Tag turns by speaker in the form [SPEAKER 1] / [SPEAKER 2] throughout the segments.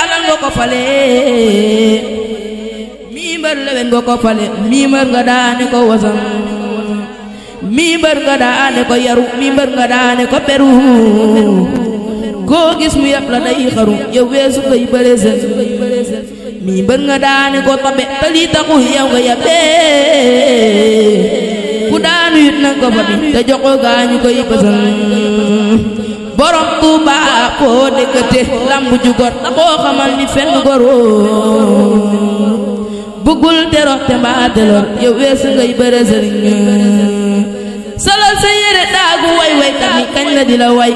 [SPEAKER 1] alal nga ko fale mimbar lewen nga ko fale mimbar nga daane ko wasan mimbar nga daane ko yaru mimbar nga daane ko peru koo gis mu yàpp la day xaru yow weesu ngay bëre seen mimbar nga daane ko tabe te lii taxul yow nga yàbbee ku daanu yit na ko fa bi te jox ko gaañu koy bësal borom Tuuba foo dëkkate lambu ju gor ta koo xamal ni fenn goroo bugul tero te mbaa telor yow weesu ngay bëre sëriñ solal sa yére daagu way way kat ni kañ la di la way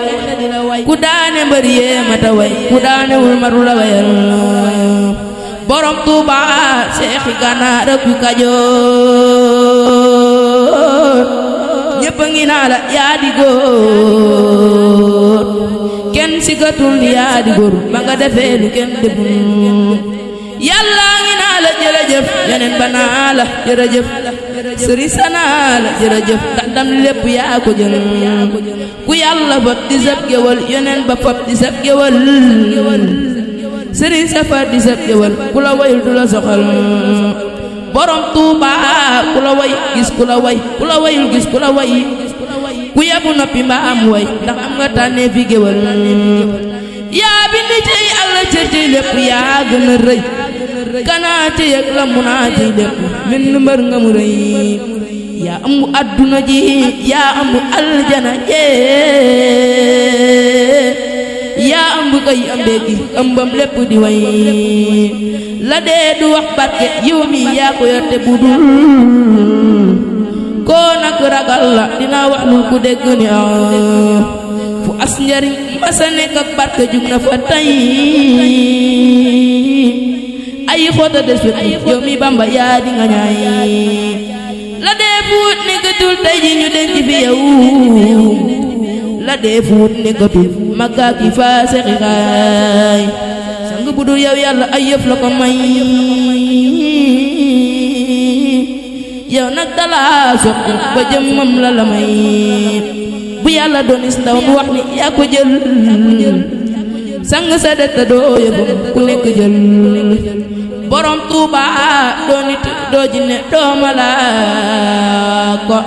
[SPEAKER 1] ku daane mbër yee mata way ku daane wul maru la wayal borom Tuuba Seexi Ganaar ak Kajoor ñëpp a ngi naa la yaa di góor kenn sigatul ni yaa di góor ba nga defee lu kenn deful yàlla ngi naa la jërëjëf yeneen ba naa la jërëjëf sëriñ sa naa la jërëjëf ndax ndam lépp yaa ko jël ku yàlla fot di sab géwal yeneen ba fot di sab géwal sëriñ sa fot di sab géwal ku la wayul du la soxal borom Tuuba ku la way gis ku la way ku la wayul gis ku la way ku yabu noppi mbaa am way ndax am nga tànnee fi géwal yaa bind ci Yàlla cër ci lépp yaa gën a rëy kanaa ci yëg la mu naa ci lépp min mbër nga mu rëy yaa amu adduna ji yaa amu aljana jee yaa ëmb kay ëmbee gi ëmbam lépp di way la dee du wax barke yiw mi yaa ko yor te budul koo nag ragal la dina wax lu ku dégg ni fu as njariñ masa nekk ak barke jug na fa tey ay xoota des wet yow mi Bamba yaa di nga ñaay la dee fuut nekkatul tey ji ñu denc fi yow la dee fuut nekkatul magga ki fa Seexi xaay sang bu dul yow yàlla ay yëf la ko may yow nag dala soppi ba jëmmam la la may bu yàlla doonis ndaw mu wax ni yaa ko jël sang sa detta doo yëgum ku nekk jël borom Tuuba doo nit doo jinne doo malaaka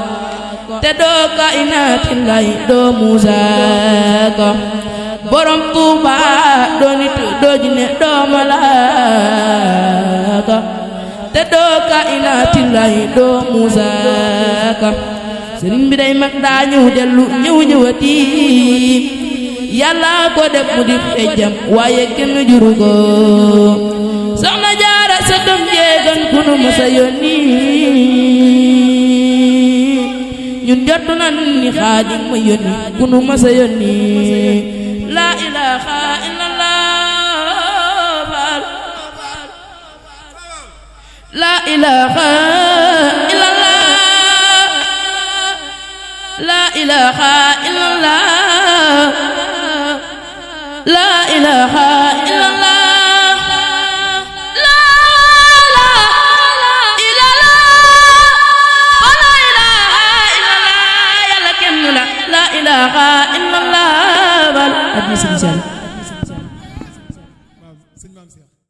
[SPEAKER 1] te doo kainaatin lay doo Muusaa ko borom Tuuba doo nit doo jinne doo malaaka te doo kainaatin lay doo Muusaa ko sëriñ bi day mag daa ñëw dellu ñëw ñëwati yàlla ko def mu di xejjam waaye kenn juru ko soxna Jaara sa doom jeegan ku nu masa yónni ñun jot nan ni Xaadim ma yónni ku nu masa yónni la ilaha illallah la ilaha illallah la ilaha illallah la ilaha illallah la ilaha illallah